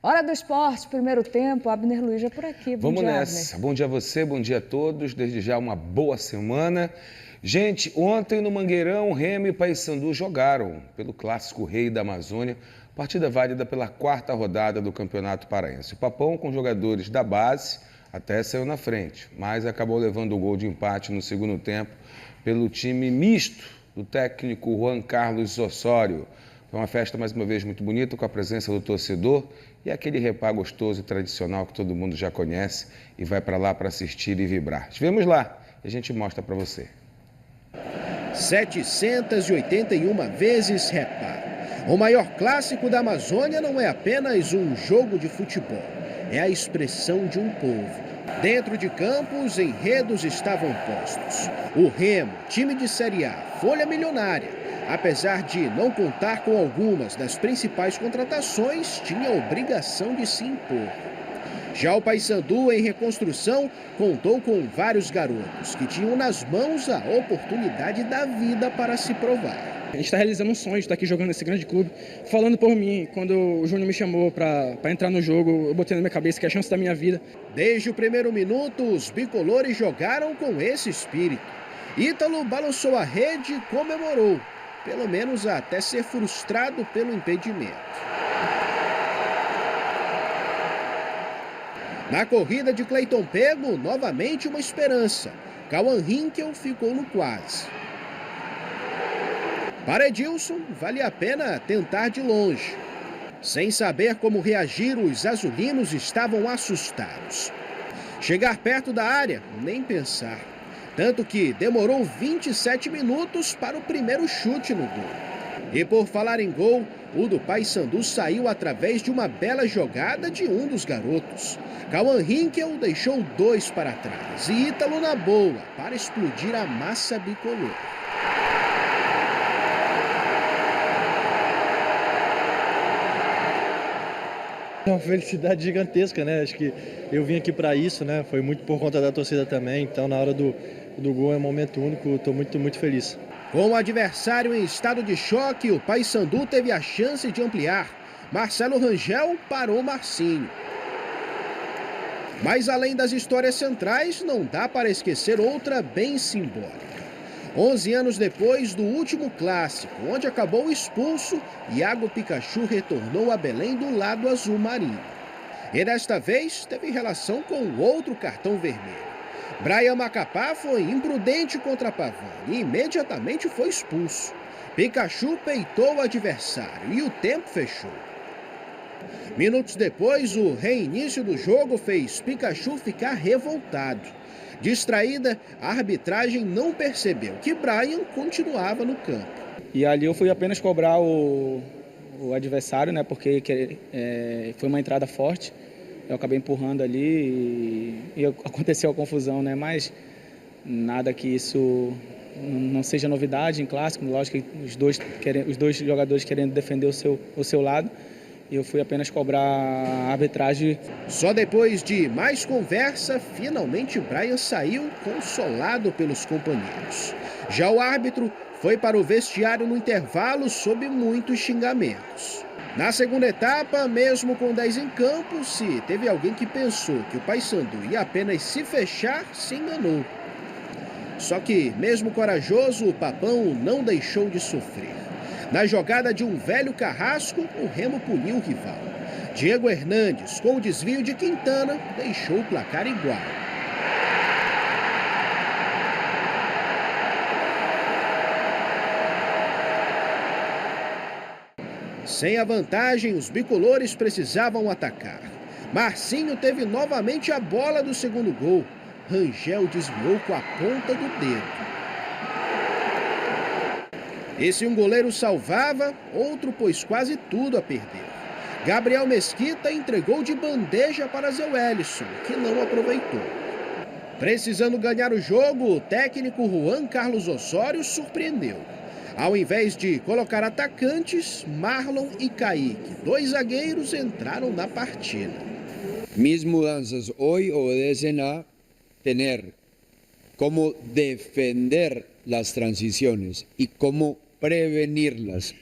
Hora do esporte, primeiro tempo, Abner Luiz é por aqui. Bom Vamos dia, nessa. Abner. Bom dia a você, bom dia a todos. Desde já uma boa semana. Gente, ontem no Mangueirão, Remo e Paysandu jogaram pelo Clássico Rei da Amazônia, partida válida pela quarta rodada do Campeonato Paraense. O Papão, com jogadores da base, até saiu na frente, mas acabou levando o gol de empate no segundo tempo pelo time misto do técnico Juan Carlos Osório. Foi uma festa, mais uma vez, muito bonita, com a presença do torcedor e aquele repá gostoso e tradicional que todo mundo já conhece e vai para lá para assistir e vibrar. Estivemos lá e a gente mostra para você. 781 vezes repá. O maior clássico da Amazônia não é apenas um jogo de futebol, é a expressão de um povo. Dentro de campo, os enredos estavam postos. O Remo, time de Série A, folha milionária. Apesar de não contar com algumas das principais contratações, tinha a obrigação de se impor. Já o Paysandu, em reconstrução, contou com vários garotos que tinham nas mãos a oportunidade da vida para se provar. A gente está realizando um sonho de estar aqui jogando nesse grande clube. Falando por mim, quando o Júnior me chamou para entrar no jogo, eu botei na minha cabeça que é a chance da minha vida. Desde o primeiro minuto, os bicolores jogaram com esse espírito. Ítalo balançou a rede e comemorou, pelo menos até ser frustrado pelo impedimento. Na corrida de Cleiton Pego, novamente uma esperança. Cauã Rinkel ficou no quase. Para Edilson, vale a pena tentar de longe. Sem saber como reagir, os azulinos estavam assustados. Chegar perto da área, nem pensar. Tanto que demorou 27 minutos para o primeiro chute no gol. E por falar em gol, o do Paysandu saiu através de uma bela jogada de um dos garotos. Cauã Rinkel deixou 2 para trás e Ítalo na boa para explodir a massa bicolor. É uma felicidade gigantesca, né? Acho que eu vim aqui para isso, né? Foi muito por conta da torcida também, então na hora do gol é um momento único, estou muito feliz. Com o adversário em estado de choque, o Paysandu teve a chance de ampliar. Marcelo Rangel parou Marcinho. Mas além das histórias centrais, não dá para esquecer outra bem simbólica. 11 anos depois do último clássico, onde acabou expulso, Iago Pikachu retornou a Belém do lado azul marinho. E desta vez teve relação com outro cartão vermelho. Brian Macapá foi imprudente contra Pavani e imediatamente foi expulso. Pikachu peitou o adversário e o tempo fechou. Minutos depois, o reinício do jogo fez Pikachu ficar revoltado. Distraída, a arbitragem não percebeu que Brian continuava no campo. E ali eu fui apenas cobrar o adversário, né? Porque foi uma entrada forte. Eu acabei empurrando ali e aconteceu a confusão, né? Mas nada que isso não seja novidade em clássico. Lógico que os dois jogadores querendo defender o seu lado. E eu fui apenas cobrar a arbitragem. Só depois de mais conversa, finalmente Brian saiu consolado pelos companheiros. Já o árbitro foi para o vestiário no intervalo sob muitos xingamentos. Na segunda etapa, mesmo com 10 em campo, se teve alguém que pensou que o Paysandu ia apenas se fechar, se enganou. Só que, mesmo corajoso, o Papão não deixou de sofrer. Na jogada de um velho carrasco, o Remo puniu o rival. Diego Hernandes, com o desvio de Quintana, deixou o placar igual. Sem a vantagem, os bicolores precisavam atacar. Marcinho teve novamente a bola do segundo gol. Rangel desviou com a ponta do dedo. E se um goleiro salvava, outro pôs quase tudo a perder. Gabriel Mesquita entregou de bandeja para Zé Wellison, que não aproveitou. Precisando ganhar o jogo, o técnico Juan Carlos Osório surpreendeu. Ao invés de colocar atacantes, Marlon e Kaique, 2 zagueiros, entraram na partida. Mis mudanças hoje obedecem a ter como defender las transiciones y cómo prevenirlas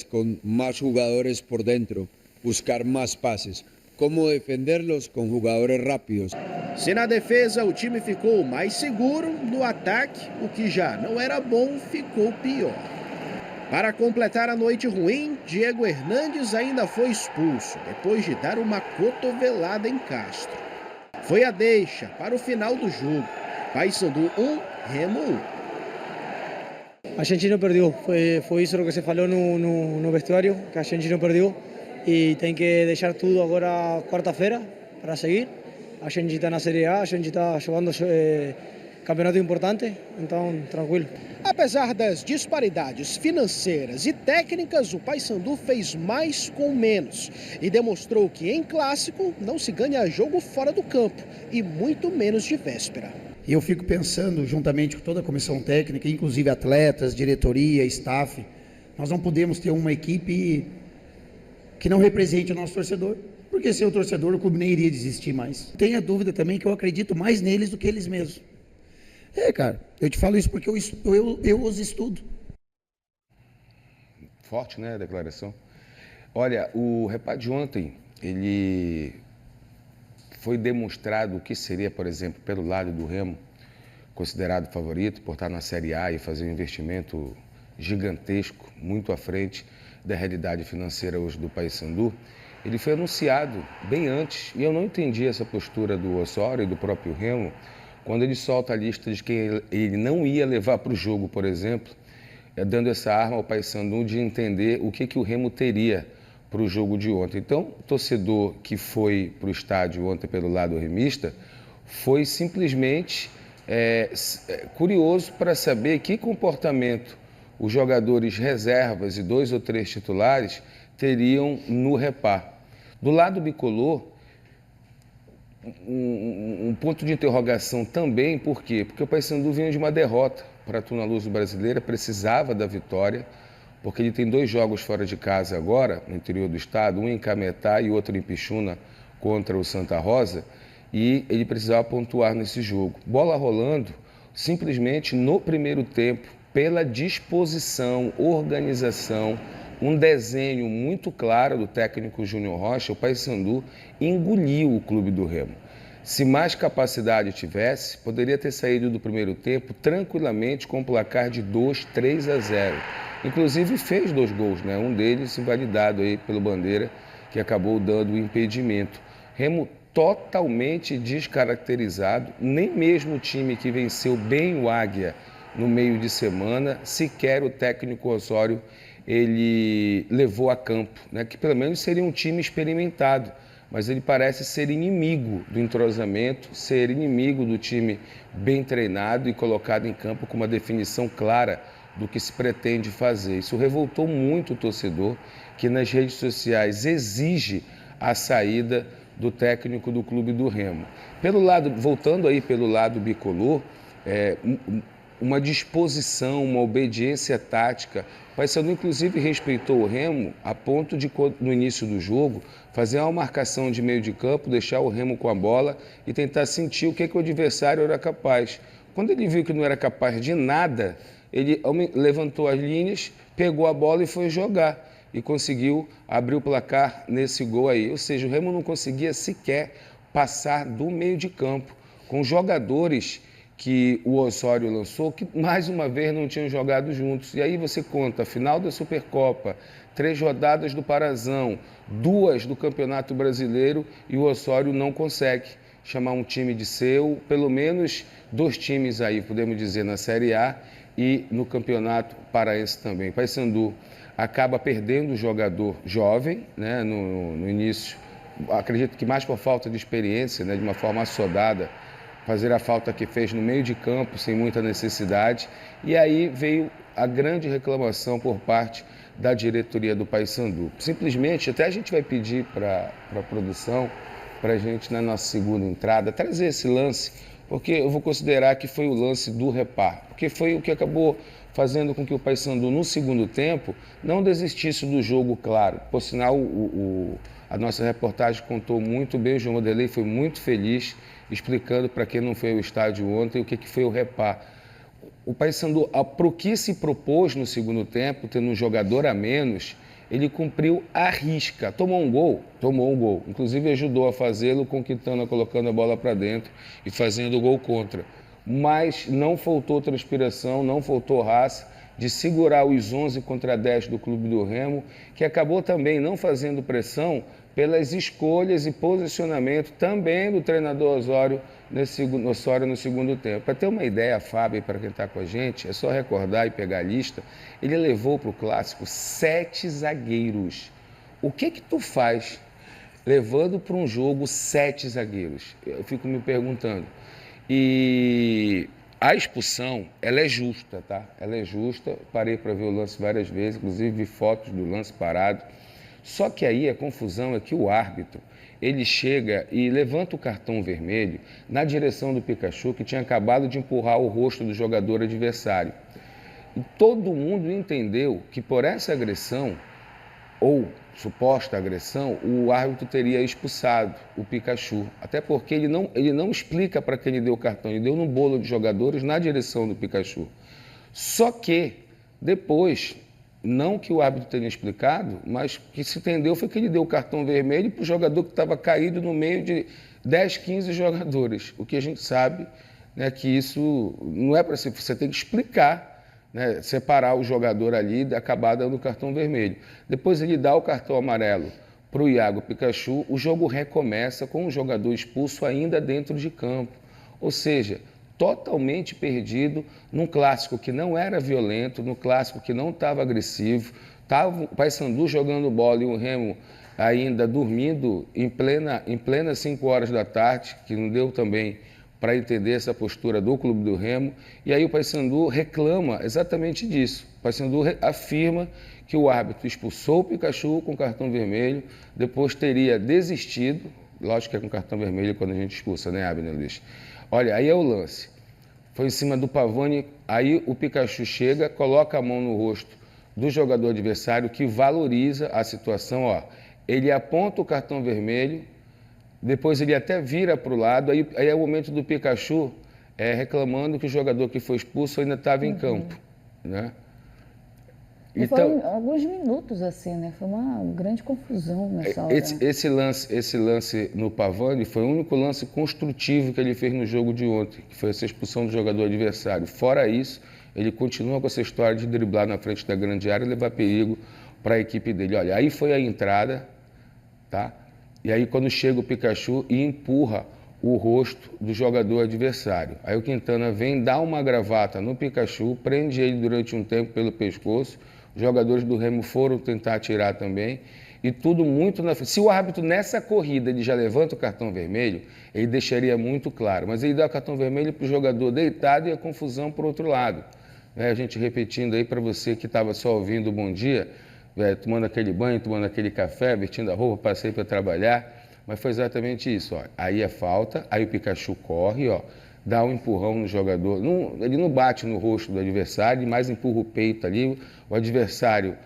con más jugadores por dentro, buscar más pases, cómo defenderlos con jugadores rápidos. Se na defesa o time ficou mais seguro, no ataque, o que já não era bom ficou pior. Para completar a noite ruim, Diego Hernandes ainda foi expulso, depois de dar uma cotovelada em Castro. Foi a deixa para o final do jogo. Paysandu 1, Remo 1. A gente não perdeu, foi isso que se falou no vestuário, que a gente não perdeu e tem que deixar tudo agora quarta-feira para seguir. A gente está na Série A, a gente está jogando campeonato importante, então tranquilo. Apesar das disparidades financeiras e técnicas, o Paysandu fez mais com menos e demonstrou que em clássico não se ganha jogo fora do campo e muito menos de véspera. E eu fico pensando, juntamente com toda a comissão técnica, inclusive atletas, diretoria, staff, nós não podemos ter uma equipe que não represente o nosso torcedor, porque sem o torcedor o clube nem iria desistir mais. Tenha dúvida também que eu acredito mais neles do que eles mesmos. Cara, eu te falo isso porque eu os estudo. Forte, né, a declaração. Olha, o Repá de ontem, ele foi demonstrado o que seria, por exemplo, pelo lado do Remo, considerado favorito por estar na Série A e fazer um investimento gigantesco, muito à frente da realidade financeira hoje do Paysandu. Ele foi anunciado bem antes, e eu não entendi essa postura do Osório e do próprio Remo, quando ele solta a lista de quem ele não ia levar para o jogo, por exemplo, dando essa arma ao Paysandu de entender o que o Remo teria para o jogo de ontem. Então, o torcedor que foi para o estádio ontem pelo lado remista foi simplesmente curioso para saber que comportamento os jogadores reservas e 2 ou 3 titulares teriam no Repá. Do lado bicolor, um ponto de interrogação também, por quê? Porque o Paysandu vinha de uma derrota para a Tuna Luso Brasileira, precisava da vitória, porque ele tem 2 jogos fora de casa agora, no interior do estado, um em Cametá e outro em Pixuna, contra o Santa Rosa, e ele precisava pontuar nesse jogo. Bola rolando, simplesmente no primeiro tempo, pela disposição, organização, um desenho muito claro do técnico Júnior Rocha, o Paysandu engoliu o clube do Remo. Se mais capacidade tivesse, poderia ter saído do primeiro tempo tranquilamente com um placar de 2-3-0. Inclusive fez 2 gols, né? Um deles invalidado aí pelo Bandeira, que acabou dando o impedimento. Remo totalmente descaracterizado, nem mesmo o time que venceu bem o Águia no meio de semana, sequer o técnico Osório ele levou a campo, né? Que pelo menos seria um time experimentado, mas ele parece ser inimigo do entrosamento, ser inimigo do time bem treinado e colocado em campo com uma definição clara do que se pretende fazer. Isso revoltou muito o torcedor, que nas redes sociais exige a saída do técnico do clube do Remo. Voltando aí pelo lado bicolor, uma disposição, uma obediência tática. O Paysandu, inclusive, respeitou o Remo a ponto de, no início do jogo, fazer uma marcação de meio de campo, deixar o Remo com a bola e tentar sentir o que o adversário era capaz. Quando ele viu que não era capaz de nada, ele levantou as linhas, pegou a bola e foi jogar. E conseguiu abrir o placar nesse gol aí. Ou seja, o Remo não conseguia sequer passar do meio de campo, com jogadores que o Osório lançou, que mais uma vez não tinham jogado juntos. E aí você conta a final da Supercopa, 3 rodadas do Parazão, 2 do Campeonato Brasileiro, e o Osório não consegue chamar um time de seu, pelo menos 2 times aí, podemos dizer, na Série A e no Campeonato Paraense também. O Paysandu acaba perdendo o jogador jovem, né, no início, acredito que mais por falta de experiência, né, de uma forma assodada, fazer a falta que fez no meio de campo, sem muita necessidade. E aí veio a grande reclamação por parte da diretoria do Paysandu. Simplesmente, até a gente vai pedir para a produção, para a gente, na nossa segunda entrada, trazer esse lance, porque eu vou considerar que foi o lance do Repá, porque foi o que acabou fazendo com que o Paysandu, no segundo tempo, não desistisse do jogo, claro. Por sinal, a nossa reportagem contou muito bem, o João Vanderlei foi muito feliz, explicando para quem não foi ao estádio ontem o que foi o Repá. O Paysandu, para o que se propôs no segundo tempo, tendo um jogador a menos, ele cumpriu à risca. Tomou um gol, inclusive ajudou a fazê-lo com Quintana colocando a bola para dentro e fazendo o gol contra. Mas não faltou transpiração, não faltou raça de segurar os 11 contra 10 do Clube do Remo, que acabou também não fazendo pressão pelas escolhas e posicionamento também do treinador Osório no segundo tempo. Para ter uma ideia, Fábio, para quem está com a gente, é só recordar e pegar a lista, ele levou para o Clássico 7 zagueiros. O que tu faz levando para um jogo 7 zagueiros? Eu fico me perguntando. E a expulsão, ela é justa, tá? Ela é justa, parei para ver o lance várias vezes, inclusive vi fotos do lance parado. Só que aí a confusão é que o árbitro, ele chega e levanta o cartão vermelho na direção do Pikachu, que tinha acabado de empurrar o rosto do jogador adversário. E todo mundo entendeu que por essa agressão, ou suposta agressão, o árbitro teria expulsado o Pikachu. Até porque ele não explica para quem ele deu o cartão, ele deu no bolo de jogadores na direção do Pikachu. Só que depois, não que o árbitro tenha explicado, mas que se entendeu foi que ele deu o cartão vermelho para o jogador que estava caído no meio de 10, 15 jogadores. O que a gente sabe, né, que isso não é para você tem que explicar, né, separar o jogador ali e acabar dando o cartão vermelho. Depois ele dá o cartão amarelo para o Iago Pikachu, o jogo recomeça com o jogador expulso ainda dentro de campo. Ou seja, totalmente perdido num clássico que não era violento, num clássico que não estava agressivo, estava o Paysandu jogando bola e o Remo ainda dormindo em plena 5 horas da tarde, que não deu também para entender essa postura do Clube do Remo. E aí o Paysandu reclama exatamente disso. O Paysandu afirma que o árbitro expulsou o Pikachu com cartão vermelho, depois teria desistido, lógico que é com cartão vermelho quando a gente expulsa, né, Abner Luiz? Olha, aí é o lance. Foi em cima do Pavone, aí o Pikachu chega, coloca a mão no rosto do jogador adversário, que valoriza a situação, ó. Ele aponta o cartão vermelho, depois ele até vira para o lado, aí é o momento do Pikachu reclamando que o jogador que foi expulso ainda estava em campo, né? Então, foram alguns minutos assim, né? Foi uma grande confusão nessa hora. Esse lance no Pavone foi o único lance construtivo que ele fez no jogo de ontem, que foi essa expulsão do jogador adversário. Fora isso, ele continua com essa história de driblar na frente da grande área e levar perigo para a equipe dele. Olha, aí foi a entrada, tá? E aí quando chega o Pikachu e empurra o rosto do jogador adversário. Aí o Quintana vem, dá uma gravata no Pikachu, prende ele durante um tempo pelo pescoço. Os jogadores do Remo foram tentar atirar também. E tudo muito na frente. Se o árbitro nessa corrida ele já levanta o cartão vermelho, ele deixaria muito claro. Mas ele dá o cartão vermelho para o jogador deitado e a confusão para o outro lado. A gente repetindo aí para você que estava só ouvindo o bom dia, tomando aquele banho, tomando aquele café, vestindo a roupa, passei para trabalhar. Mas foi exatamente isso. Ó. Aí é falta, aí o Pikachu corre, ó, dá um empurrão no jogador. Ele não bate no rosto do adversário, mas empurra o peito ali. O adversário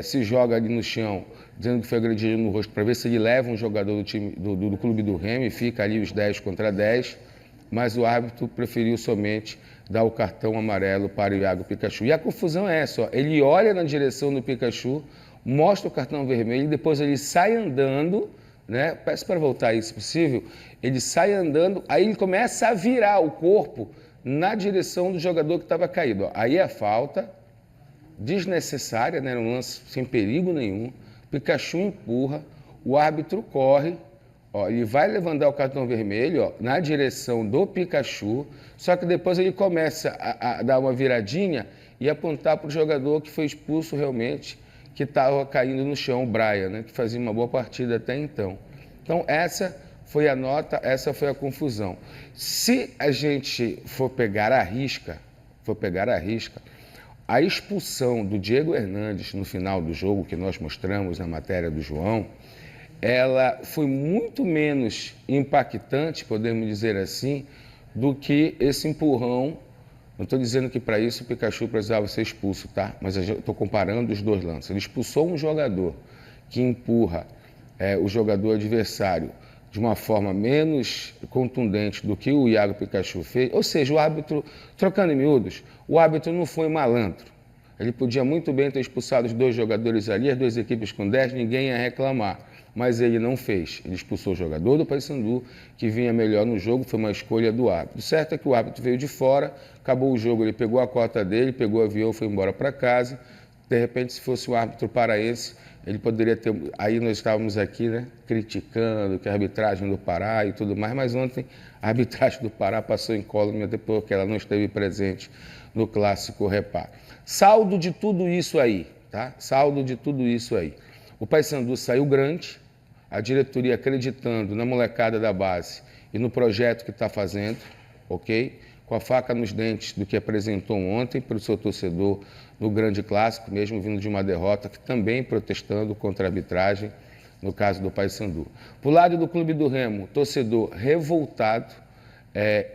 se joga ali no chão, dizendo que foi agredido no rosto, para ver se ele leva um jogador do time do Clube do Remo e fica ali os 10 contra 10. Mas o árbitro preferiu somente dar o cartão amarelo para o Iago Pikachu. E a confusão é essa, ó, ele olha na direção do Pikachu, mostra o cartão vermelho, depois ele sai andando, né? Peço para voltar aí, se possível. Ele sai andando, aí ele começa a virar o corpo na direção do jogador que estava caído. Ó. Aí é falta desnecessária, né? Um lance sem perigo nenhum. Pikachu empurra, o árbitro corre, ó, ele vai levantar o cartão vermelho, ó, na direção do Pikachu, só que depois ele começa a dar uma viradinha e apontar para o jogador que foi expulso realmente, que estava caindo no chão, o Brian, né, que fazia uma boa partida até então. Então, essa foi a nota, essa foi a confusão. Se a gente for pegar a risca, a expulsão do Diego Hernandes no final do jogo, que nós mostramos na matéria do João, ela foi muito menos impactante, podemos dizer assim, do que esse empurrão. Não estou dizendo que para isso o Pikachu precisava ser expulso, tá? Mas eu estou comparando os dois lances. Ele expulsou um jogador que empurra o jogador adversário de uma forma menos contundente do que o Iago Pikachu fez. Ou seja, o árbitro, trocando em miúdos, o árbitro não foi malandro. Ele podia muito bem ter expulsado os 2 jogadores ali, as 2 equipes com 10, ninguém ia reclamar. Mas ele não fez. Ele expulsou o jogador do Paysandu, que vinha melhor no jogo, foi uma escolha do árbitro. O certo é que o árbitro veio de fora, acabou o jogo, ele pegou a cota dele, pegou o avião, foi embora para casa. De repente, se fosse o árbitro paraense, ele poderia ter... Aí nós estávamos aqui, né, criticando que a arbitragem do Pará e tudo mais, mas ontem a arbitragem do Pará passou incólume, até porque ela não esteve presente no Clássico Repar. Saldo de tudo isso aí, tá? Saldo de tudo isso aí. O Paysandu saiu grande, a diretoria acreditando na molecada da base e no projeto que está fazendo, ok? Com a faca nos dentes do que apresentou ontem para o seu torcedor no grande clássico, mesmo vindo de uma derrota, que também protestando contra a arbitragem, no caso do Paysandu. Para o lado do Clube do Remo, torcedor revoltado,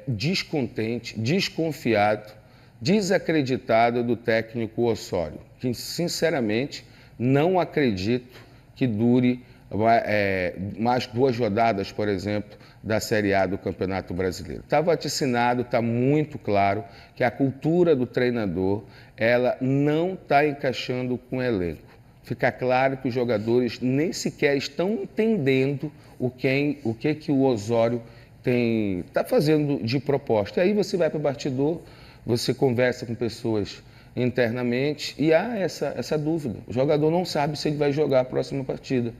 descontente, desconfiado, desacreditado do técnico Osório, que sinceramente não acredito que dure mais 2 rodadas, por exemplo, da Série A do Campeonato Brasileiro. Está vaticinado, está muito claro que a cultura do treinador ela não está encaixando com o elenco. Fica claro que os jogadores nem sequer estão entendendo o que o Osório está fazendo de proposta. E aí você vai para o bastidor, você conversa com pessoas internamente e há essa dúvida. O jogador não sabe se ele vai jogar a próxima partida.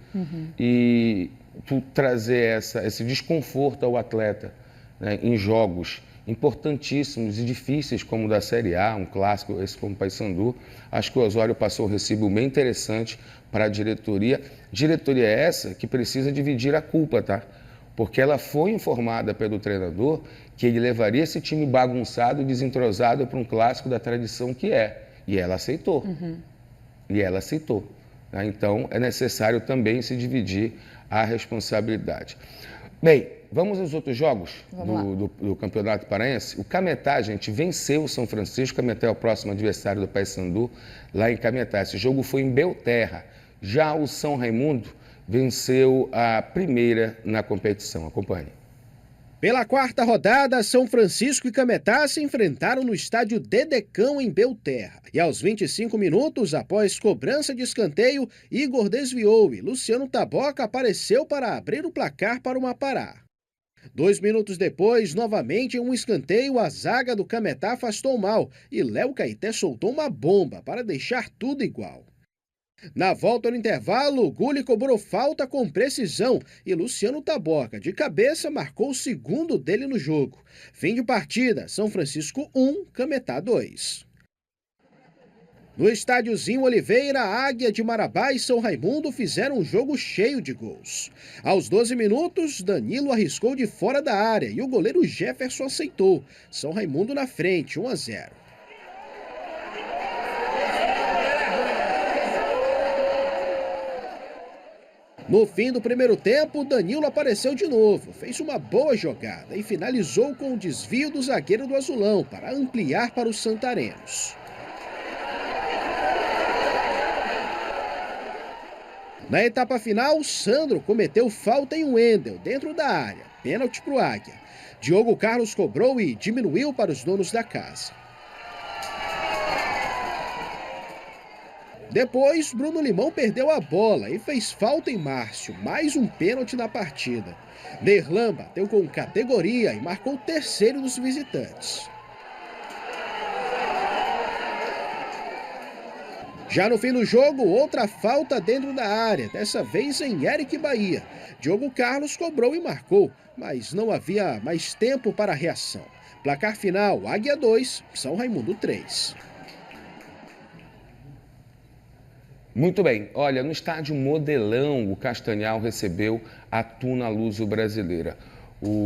E tu trazer esse desconforto ao atleta, né, em jogos importantíssimos e difíceis como o da Série A, um clássico esse como o Paysandu, acho que o Osório passou um recibo bem interessante para a diretoria. Diretoria essa que precisa dividir a culpa, tá? Porque ela foi informada pelo treinador que ele levaria esse time bagunçado e desentrosado para um clássico da tradição que é. E ela aceitou. E ela aceitou. Né? Então, é necessário também se dividir a responsabilidade. Bem, vamos aos outros jogos do Campeonato Paraense. O Cametá, gente, venceu o São Francisco. O Cametá é o próximo adversário do Paysandu, lá em Cametá. Esse jogo foi em Belterra. Já o São Raimundo venceu a primeira na competição. Acompanhe. Pela 4ª rodada, São Francisco e Cametá se enfrentaram no estádio Dedecão, em Belterra. E aos 25 minutos, após cobrança de escanteio, Igor desviou e Luciano Taboca apareceu para abrir o placar para o Mapará. 2 minutos depois, novamente em um escanteio, a zaga do Cametá afastou mal e Léo Caeté soltou uma bomba para deixar tudo igual. Na volta no intervalo, Gulli cobrou falta com precisão e Luciano Taboca, de cabeça, marcou o segundo dele no jogo. Fim de partida, São Francisco 1, Cametá 2. No estádiozinho Oliveira, Águia de Marabá e São Raimundo fizeram um jogo cheio de gols. Aos 12 minutos, Danilo arriscou de fora da área e o goleiro Jefferson aceitou. São Raimundo na frente, 1-0. No fim do primeiro tempo, Danilo apareceu de novo, fez uma boa jogada e finalizou com o desvio do zagueiro do Azulão para ampliar para os santarenos. Na etapa final, Sandro cometeu falta em Wendel, dentro da área, pênalti para o Águia. Diogo Carlos cobrou e diminuiu para os donos da casa. Depois, Bruno Limão perdeu a bola e fez falta em Márcio, mais um pênalti na partida. Derlan bateu com categoria e marcou o terceiro dos visitantes. Já no fim do jogo, outra falta dentro da área, dessa vez em Eric Bahia. Diogo Carlos cobrou e marcou, mas não havia mais tempo para a reação. Placar final, Águia 2, São Raimundo 3. Muito bem, olha, no estádio Modelão, o Castanhal recebeu a Tuna Luso Brasileira.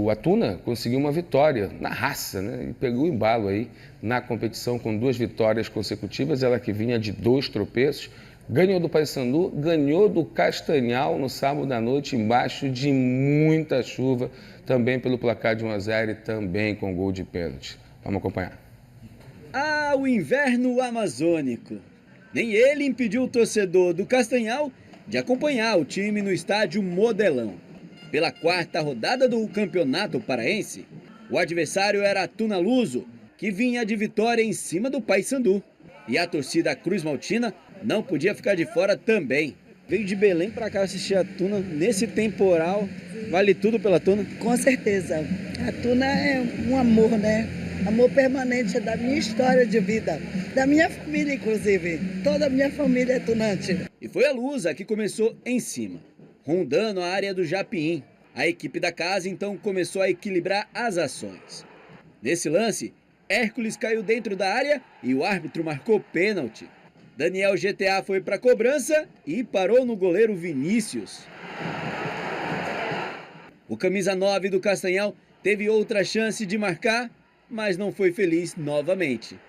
A Tuna conseguiu uma vitória na raça, né? E pegou o embalo aí na competição com 2 vitórias consecutivas, ela que vinha de 2 tropeços, ganhou do Paysandu, ganhou do Castanhal no sábado à noite, embaixo de muita chuva, também pelo placar de 1-0 e também com gol de pênalti. Vamos acompanhar. O inverno amazônico. Nem ele impediu o torcedor do Castanhal de acompanhar o time no estádio Modelão. Pela 4ª rodada do Campeonato Paraense, o adversário era a Tuna Luso, que vinha de vitória em cima do Paysandu. E a torcida Cruz Maltina não podia ficar de fora também. Veio de Belém para cá assistir a Tuna nesse temporal. Vale tudo pela Tuna? Com certeza. A Tuna é um amor, né? Amor permanente da minha história de vida, da minha família, inclusive. Toda a minha família é tunante. E foi a Lusa que começou em cima, rondando a área do Japim. A equipe da casa então começou a equilibrar as ações. Nesse lance, Hércules caiu dentro da área e o árbitro marcou pênalti. Daniel GTA foi para a cobrança e parou no goleiro Vinícius. O camisa 9 do Castanhal teve outra chance de marcar, mas não foi feliz novamente.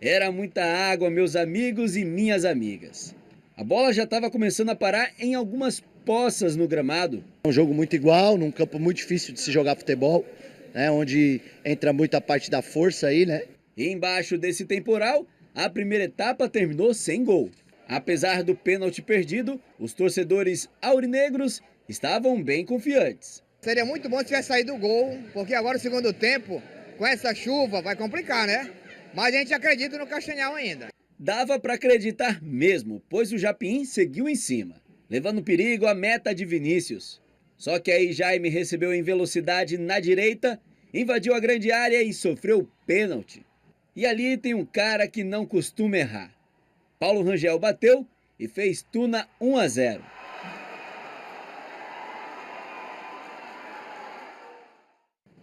Era muita água, meus amigos e minhas amigas. A bola já estava começando a parar em algumas poças no gramado. É um jogo muito igual, num campo muito difícil de se jogar futebol, né, onde entra muita parte da força aí, né? E embaixo desse temporal, a primeira etapa terminou sem gol. Apesar do pênalti perdido, os torcedores aurinegros estavam bem confiantes. Seria muito bom se tivesse saído o gol, porque agora o segundo tempo, com essa chuva, vai complicar, né? Mas a gente acredita no Castanhal ainda. Dava para acreditar mesmo, pois o Japim seguiu em cima, levando perigo à meta de Vinícius. Só que aí Jaime recebeu em velocidade na direita, invadiu a grande área e sofreu pênalti. E ali tem um cara que não costuma errar. Paulo Rangel bateu e fez Tuna 1-0.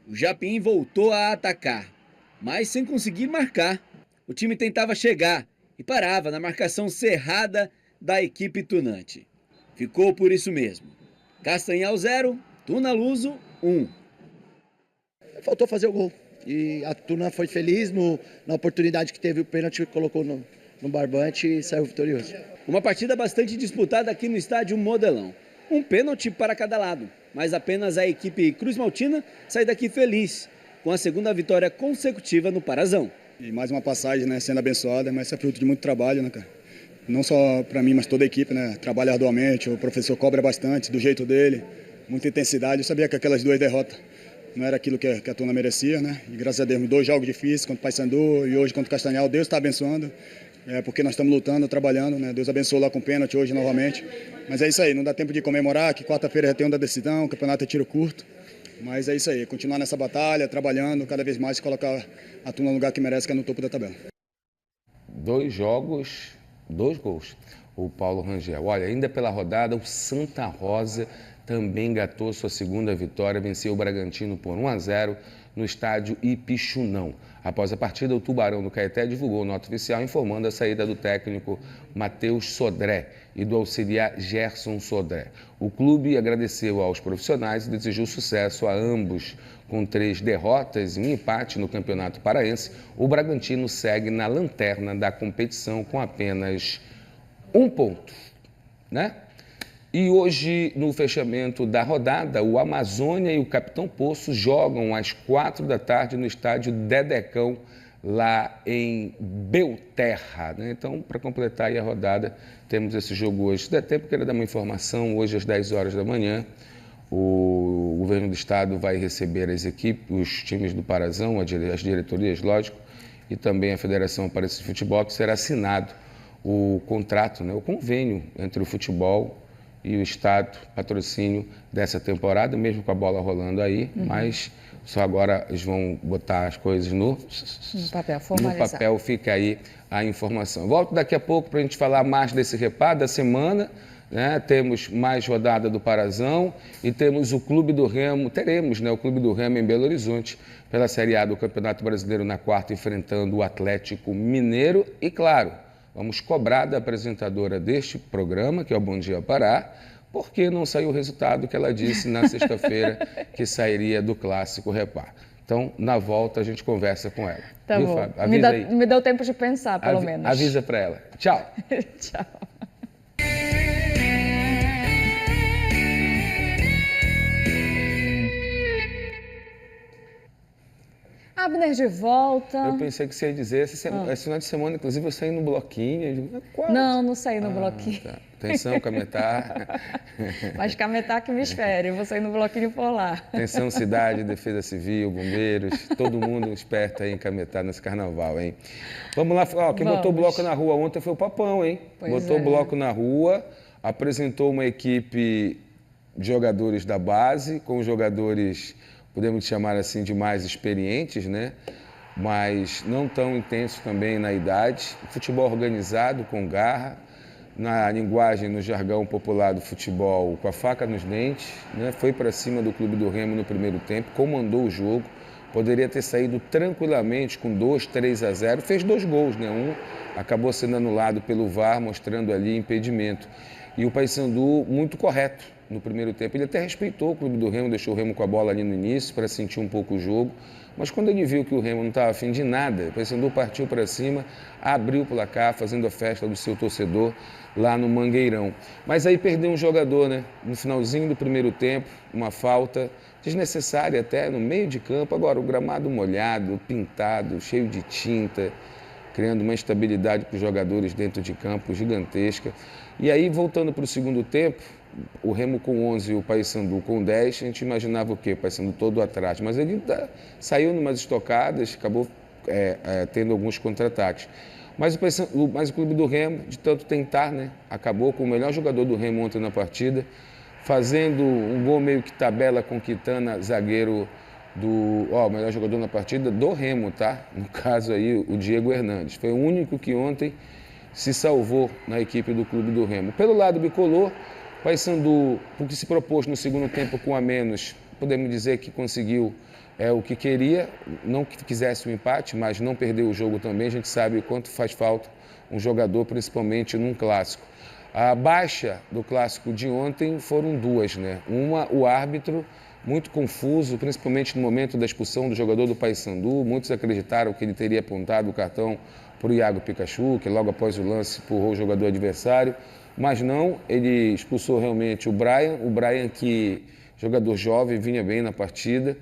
O Japim voltou a atacar, mas sem conseguir marcar. O time tentava chegar e parava na marcação cerrada da equipe tunante. Ficou por isso mesmo. Castanhal 0, Tuna Luso 1. Faltou fazer o gol. E a Tuna foi feliz na oportunidade que teve o pênalti, colocou no barbante e saiu vitorioso. Uma partida bastante disputada aqui no estádio Modelão. Um pênalti para cada lado, mas apenas a equipe Cruz Maltina sai daqui feliz, com a segunda vitória consecutiva no Parazão. E mais uma passagem, né, sendo abençoada, mas é fruto de muito trabalho, né, cara? Não só para mim, mas toda a equipe, né? Trabalha arduamente, o professor cobra bastante, do jeito dele, muita intensidade. Eu sabia que aquelas 2 derrotas não era aquilo que a Tuna merecia, né? E graças a Deus, 2 jogos difíceis contra o Paysandu e hoje contra o Castanhal. Deus está abençoando, porque nós estamos lutando, trabalhando, né? Deus abençoou lá com o pênalti hoje novamente. Mas é isso aí, não dá tempo de comemorar, que quarta-feira já tem da decisão, o campeonato é tiro curto. Mas é isso aí, continuar nessa batalha, trabalhando cada vez mais e colocar a Tuna no lugar que merece, que é no topo da tabela. 2 jogos, 2 gols. O Paulo Rangel. Olha, ainda pela rodada, o Santa Rosa também engatou sua segunda vitória, venceu o Bragantino por 1-0 no estádio Ipixunão. Após a partida, o Tubarão do Caeté divulgou nota oficial informando a saída do técnico Matheus Sodré e do auxiliar Gerson Sodré. O clube agradeceu aos profissionais e desejou sucesso a ambos. Com 3 derrotas e um empate no Campeonato Paraense, o Bragantino segue na lanterna da competição com apenas 1 ponto, né? E hoje, no fechamento da rodada, o Amazônia e o Capitão Poço jogam às 4 da tarde no estádio Dedecão, lá em Belterra, né? Então, para completar aí a rodada, temos esse jogo hoje. Se der tempo, eu quero dar uma informação, hoje às 10 horas da manhã, o governo do estado vai receber as equipes, os times do Parazão, as diretorias, lógico, e também a Federação Paraense de Futebol, que será assinado o contrato, né, o convênio entre o futebol e o Estado, patrocínio dessa temporada, mesmo com a bola rolando aí, mas só agora eles vão botar as coisas no papel, formalizar. No papel, fica aí a informação. Volto daqui a pouco para a gente falar mais desse reparo da semana, né? Temos mais rodada do Parazão e temos o Clube do Remo, teremos, né, o Clube do Remo em Belo Horizonte, pela Série A do Campeonato Brasileiro na quarta, enfrentando o Atlético Mineiro e, claro, vamos cobrar da apresentadora deste programa, que é o Bom Dia Pará, porque não saiu o resultado que ela disse na sexta-feira que sairia do Clássico Repar. Então, na volta, a gente conversa com ela. Tá viu, bom. Fábio? Avisa aí. Me deu tempo de pensar, pelo menos. Avisa para ela. Tchau. Tchau. Abner de volta. Eu pensei que você ia dizer, esse final de semana, inclusive, eu saí no bloquinho. Eu digo, qual? Não saí no bloquinho. Tá. Atenção, Cametá. Mas Cametá que me espere, eu vou sair no bloquinho por lá. Atenção, cidade, defesa civil, bombeiros, todo mundo esperto aí em Cametá nesse carnaval, hein? Vamos lá, quem botou bloco na rua ontem foi o Papão, hein? Botou bloco na rua, apresentou uma equipe de jogadores da base, com jogadores, podemos chamar assim, de mais experientes, né? Mas não tão intensos também na idade. Futebol organizado, com garra, na linguagem, no jargão popular do futebol, com a faca nos dentes, né? Foi para cima do Clube do Remo no primeiro tempo, comandou o jogo, poderia ter saído tranquilamente com 2-3-0, fez 2 gols, né? Um acabou sendo anulado pelo VAR, mostrando ali impedimento. E o Paysandu muito correto no primeiro tempo. Ele até respeitou o Clube do Remo, deixou o Remo com a bola ali no início para sentir um pouco o jogo. Mas quando ele viu que o Remo não estava afim de nada, o Paysandu partiu para cima, abriu o placar, fazendo a festa do seu torcedor lá no Mangueirão. Mas aí perdeu um jogador, né? No finalzinho do primeiro tempo, uma falta desnecessária até, no meio de campo. Agora, o gramado molhado, pintado, cheio de tinta, criando uma instabilidade para os jogadores dentro de campo gigantesca. E aí, voltando para o segundo tempo, o Remo com 11 e o Paysandu com 10, a gente imaginava o quê? O Paysandu todo atrás. Mas ele saiu em umas estocadas, acabou tendo alguns contra-ataques. Mas o Clube do Remo, de tanto tentar, né, acabou com o melhor jogador do Remo ontem na partida, fazendo um gol meio que tabela com Quitana, zagueiro o melhor jogador na partida do Remo, tá? No caso aí, o Diego Hernandes. Foi o único que ontem se salvou na equipe do Clube do Remo. Pelo lado bicolor, o Paysandu, o que se propôs no segundo tempo com a menos, podemos dizer que conseguiu o que queria, não que quisesse o empate, mas não perdeu o jogo também. A gente sabe o quanto faz falta um jogador, principalmente num clássico. A baixa do clássico de ontem foram 2, né? Uma, o árbitro, muito confuso, principalmente no momento da expulsão do jogador do Paysandu. Muitos acreditaram que ele teria apontado o cartão para o Iago Pikachu, que logo após o lance empurrou o jogador adversário. Mas não, ele expulsou realmente o Brian que, jogador jovem, vinha bem na partida.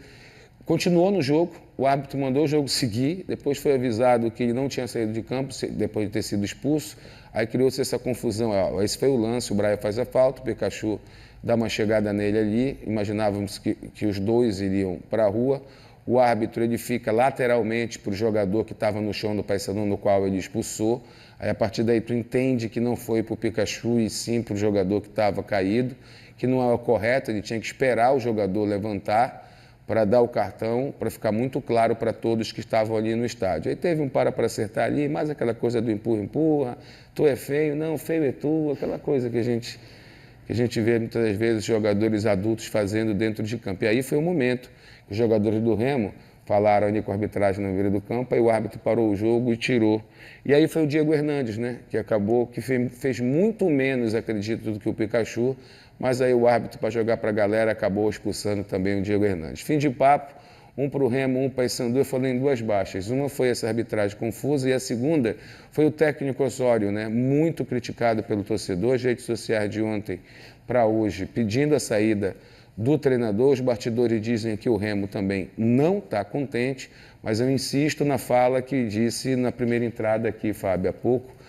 Continuou no jogo, o árbitro mandou o jogo seguir, depois foi avisado que ele não tinha saído de campo, depois de ter sido expulso. Aí criou-se essa confusão, esse foi o lance, o Brian faz a falta, o Pikachu dá uma chegada nele ali, imaginávamos que os dois iriam para a rua. O árbitro ele fica lateralmente para o jogador que estava no chão do Paysandu, no qual ele expulsou. Aí a partir daí tu entende que não foi para o Pikachu e sim para o jogador que estava caído, que não é o correto, ele tinha que esperar o jogador levantar para dar o cartão, para ficar muito claro para todos que estavam ali no estádio. Aí teve um para acertar ali, mais aquela coisa do empurra, tu é feio, não, feio é tu, aquela coisa que a gente vê muitas vezes jogadores adultos fazendo dentro de campo. E aí foi o momento que os jogadores do Remo falaram ali com a arbitragem na beira do campo, aí o árbitro parou o jogo e tirou. E aí foi o Diego Hernandes, né, que acabou, que fez muito menos, acredito, do que o Pikachu, mas aí o árbitro, para jogar para a galera, acabou expulsando também o Diego Hernandes. Fim de papo, um para o Remo, um para o Paysandu. Eu falei em 2 baixas. Uma foi essa arbitragem confusa e a segunda foi o técnico Osório, né? Muito criticado pelo torcedor. As redes sociais de ontem para hoje, pedindo a saída do treinador. Os bastidores dizem que o Remo também não está contente, mas eu insisto na fala que disse na primeira entrada aqui, Fábio, há pouco.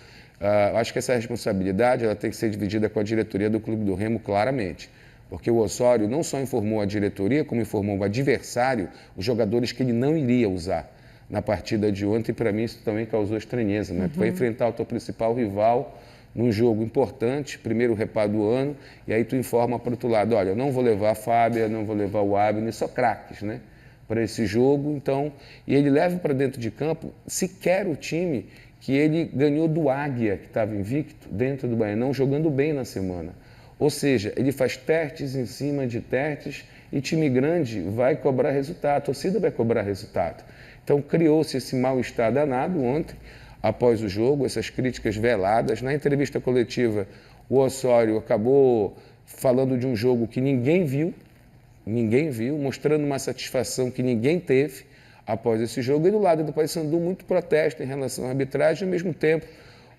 Acho que essa responsabilidade ela tem que ser dividida com a diretoria do Clube do Remo claramente. Porque o Osório não só informou a diretoria, como informou o adversário, os jogadores que ele não iria usar na partida de ontem. E para mim isso também causou estranheza, né? Tu vai enfrentar o teu principal rival num jogo importante, primeiro reparo do ano, e aí tu informa para o outro lado, olha, eu não vou levar a Fábia, não vou levar o Abner, só craques, né? Para esse jogo, então, e ele leva para dentro de campo sequer o time que ele ganhou do Águia, que estava invicto dentro do Baianão, jogando bem na semana. Ou seja, ele faz testes em cima de testes e time grande vai cobrar resultado, a torcida vai cobrar resultado. Então criou-se esse mal-estar danado ontem, após o jogo, essas críticas veladas. Na entrevista coletiva, o Osório acabou falando de um jogo que ninguém viu, mostrando uma satisfação que ninguém teve após esse jogo. E do lado do Paysandu, muito protesto em relação à arbitragem, ao mesmo tempo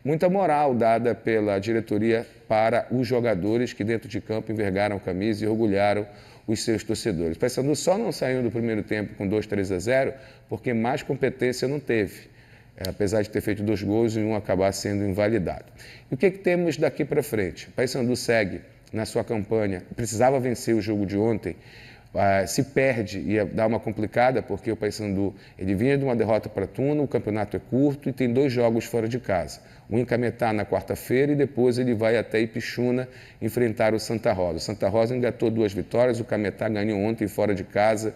muita moral dada pela diretoria para os jogadores que dentro de campo envergaram a camisa e orgulharam os seus torcedores. O Paysandu só não saiu do primeiro tempo com 2-3-0 porque mais competência não teve, apesar de ter feito 2 gols e um acabar sendo invalidado. E o que temos daqui para frente? O Paysandu segue na sua campanha, precisava vencer o jogo de ontem, se perde ia dar uma complicada, porque o Paysandu ele vinha de uma derrota para Tuna, o campeonato é curto e tem 2 jogos fora de casa. Um em Cametá na quarta-feira e depois ele vai até Ipixuna enfrentar o Santa Rosa. O Santa Rosa engatou 2 vitórias, o Cametá ganhou ontem fora de casa,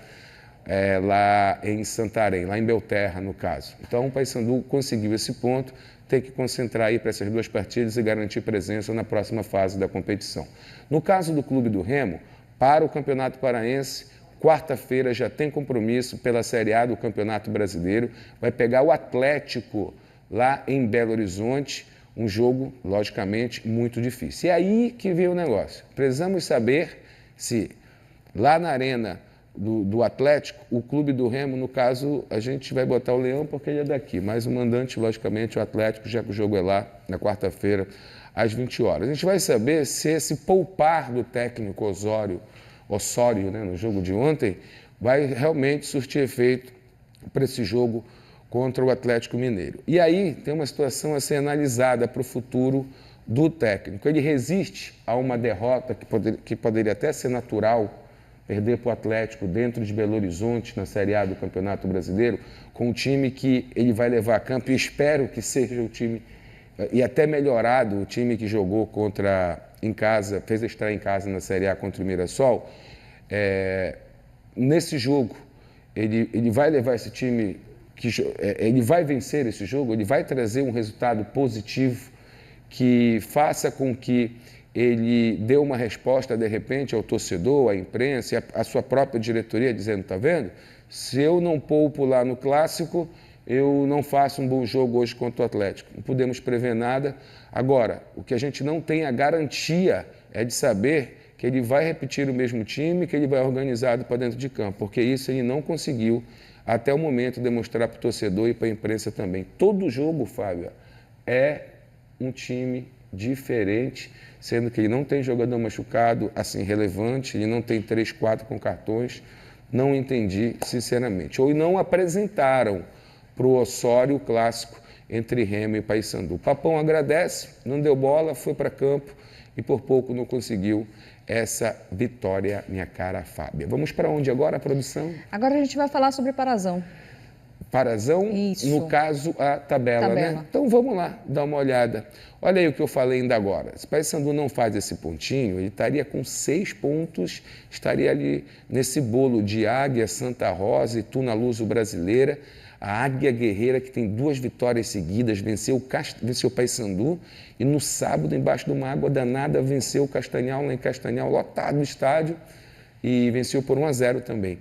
lá em Santarém, lá em Belterra, no caso. Então o Paysandu conseguiu esse ponto, tem que concentrar aí para essas 2 partidas e garantir presença na próxima fase da competição. No caso do Clube do Remo, para o Campeonato Paraense, quarta-feira já tem compromisso pela Série A do Campeonato Brasileiro, vai pegar o Atlético lá em Belo Horizonte, um jogo, logicamente, muito difícil. E aí que vem o negócio. Precisamos saber se lá na arena do Atlético, o Clube do Remo, no caso, a gente vai botar o Leão porque ele é daqui, mas o mandante, logicamente, o Atlético, já que o jogo é lá na quarta-feira, às 20 horas. A gente vai saber se esse poupar do técnico Osório, né, no jogo de ontem, vai realmente surtir efeito para esse jogo contra o Atlético Mineiro. E aí tem uma situação a ser analisada para o futuro do técnico. Ele resiste a uma derrota que poderia até ser natural, perder para o Atlético dentro de Belo Horizonte, na Série A do Campeonato Brasileiro, com um time que ele vai levar a campo, e espero que seja o time, e até melhorado, o time que jogou em casa, fez a estreia em casa na Série A contra o Mirassol. Nesse jogo, ele vai levar esse time, ele vai vencer esse jogo, ele vai trazer um resultado positivo que faça com que ele dê uma resposta, de repente, ao torcedor, à imprensa e à sua própria diretoria, dizendo, está vendo? Se eu não poupo lá no Clássico, eu não faço um bom jogo hoje contra o Atlético. Não podemos prever nada. Agora, o que a gente não tem a garantia é de saber que ele vai repetir o mesmo time, que ele vai organizado para dentro de campo, porque isso ele não conseguiu, até o momento, demonstrar para o torcedor e para a imprensa também. Todo jogo, Fábio, é um time diferente, sendo que ele não tem jogador machucado, assim, relevante, ele não tem 3, 4 com cartões. Não entendi, sinceramente. Ou não apresentaram para o Osório o clássico entre Remo e Paysandu. O Papão agradece, não deu bola, foi para campo e por pouco não conseguiu essa vitória, minha cara Fábia. Vamos para onde agora, produção? Agora a gente vai falar sobre Parazão. Parazão, isso. No caso, a tabela, né? Então vamos lá, dar uma olhada. Olha aí o que eu falei ainda agora. Se o Paysandu não faz esse pontinho, ele estaria com 6 pontos, estaria ali nesse bolo de Águia, Santa Rosa e Tuna Luso Brasileira. A Águia Guerreira, que tem 2 vitórias seguidas, venceu o Paysandu e no sábado, embaixo de uma água danada, venceu o Castanhal, lá em Castanhal, lotado no estádio, e venceu por 1-0 também.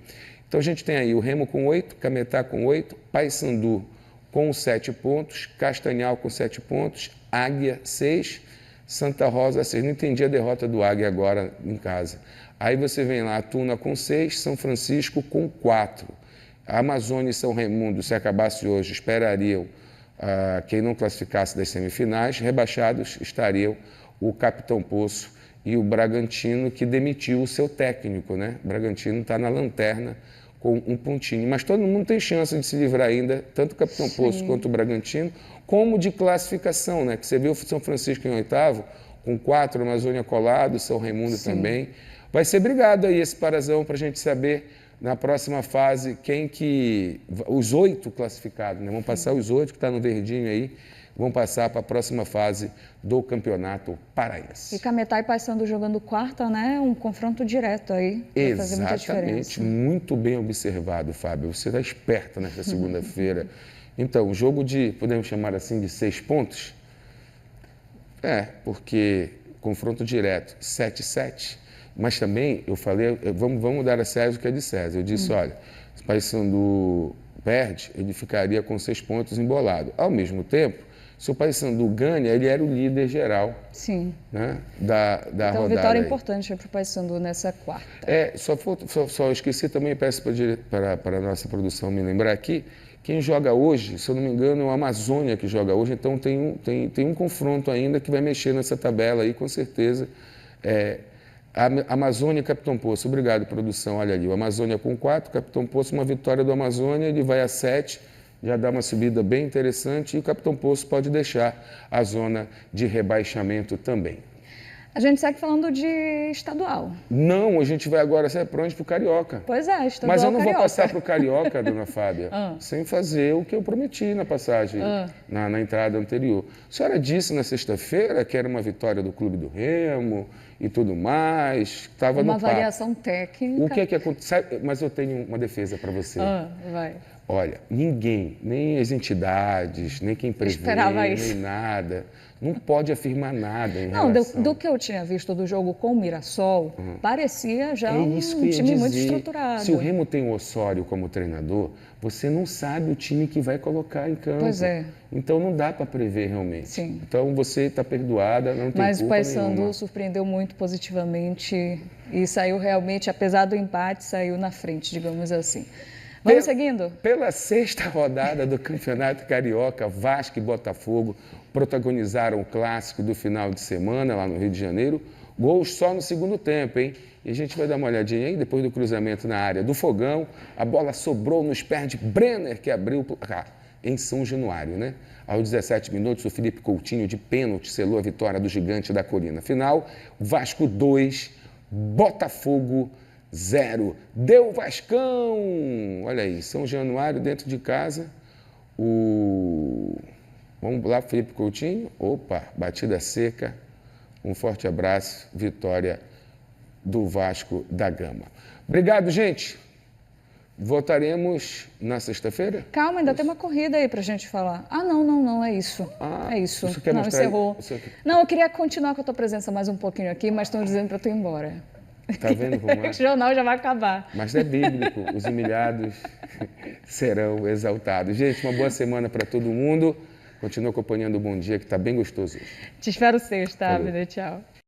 Então a gente tem aí o Remo com 8, Cametá com 8, Paysandu com 7 pontos, Castanhal com 7 pontos, Águia 6, Santa Rosa 6. Não entendi a derrota do Águia agora em casa. Aí você vem lá, Tuna com 6, São Francisco com 4. A Amazônia e São Raimundo, se acabasse hoje, esperariam quem não classificasse das semifinais. Rebaixados estariam o Capitão Poço e o Bragantino, que demitiu o seu técnico, né? O Bragantino está na lanterna com 1 pontinho. Mas todo mundo tem chance de se livrar ainda, tanto o Capitão Poço quanto o Bragantino, como de classificação, né? Que você viu o São Francisco em 8º, com 4, Amazônia colado, São Raimundo também. Vai ser brigado aí esse Parazão para a gente saber na próxima fase quem que... Os 8 classificados, né? Vão passar os 8 que está no verdinho aí, vão passar para a próxima fase do Campeonato Paraense. E Cametá e Paysandu jogando quarta, né? Um confronto direto aí, vai fazer muita diferença. Exatamente, muito bem observado, Fábio. Você está esperta nessa segunda-feira. Então, jogo de, podemos chamar assim, de 6 pontos? Porque confronto direto, 7-7. Mas também, eu falei, vamos dar a César o que é de César. Eu disse, olha, se o Paysandu perde, ele ficaria com 6 pontos embolado. Ao mesmo tempo, se o Paysandu ganha, ele era o líder geral. Sim. Né, da rodada. Então, vitória importante para o Paysandu nessa quarta. Só esqueci também, peço para a nossa produção me lembrar aqui, Quem joga hoje, se eu não me engano, é o Amazônia que joga hoje, então tem um confronto ainda que vai mexer nessa tabela aí, com certeza. Amazônia e Capitão Poço, obrigado, produção, olha ali, o Amazônia com 4, Capitão Poço, uma vitória do Amazônia, ele vai a 7, já dá uma subida bem interessante e o Capitão Poço pode deixar a zona de rebaixamento também. A gente segue falando de estadual. Não, a gente vai agora, sabe para onde? Para o Carioca. Pois é, estadual. Mas eu não Carioca. vou passar para o Carioca, dona Fábia, sem fazer o que eu prometi na passagem, na entrada anterior. A senhora disse na sexta-feira que era uma vitória do Clube do Remo e tudo mais, estava no papo. Uma variação técnica. O que é que aconteceu? Mas eu tenho uma defesa para você. Vai. Olha, ninguém, nem as entidades, nem quem prevê, nem nada, não pode afirmar nada em relação... Do que eu tinha visto do jogo com o Mirassol, parecia já um time muito estruturado. Se o Remo tem o Osório como treinador, você não sabe o time que vai colocar em campo. Pois é. Então não dá para prever realmente. Sim. Então você está perdoada, não tem culpa nenhuma. Mas o Paysandu surpreendeu muito positivamente e saiu realmente, apesar do empate, saiu na frente, digamos assim. Vamos seguindo? Pela sexta rodada do Campeonato Carioca, Vasco e Botafogo protagonizaram o clássico do final de semana lá no Rio de Janeiro. Gols só no segundo tempo, hein? E a gente vai dar uma olhadinha aí, depois do cruzamento na área do Fogão, a bola sobrou nos pés de Brenner, que abriu o placar em São Januário, né? Aos 17 minutos, o Felipe Coutinho, de pênalti, selou a vitória do Gigante da Colina. Final, Vasco 2, Botafogo 0. Deu Vascão! Olha aí, São Januário dentro de casa. Vamos lá, Felipe Coutinho. Opa, batida seca. Um forte abraço, vitória do Vasco da Gama. Obrigado, gente. Voltaremos na sexta-feira? Calma, ainda tem uma corrida aí pra gente falar. Não, é isso. É isso. Não, encerrou. Não, eu queria continuar com a tua presença mais um pouquinho aqui, mas estão dizendo pra tu ir embora. Tá vendo como é? O jornal já vai acabar. Mas é bíblico, os humilhados serão exaltados. Gente, uma boa semana para todo mundo. Continua acompanhando o Bom Dia, que está bem gostoso hoje. Te espero sexta, Abner. Tchau.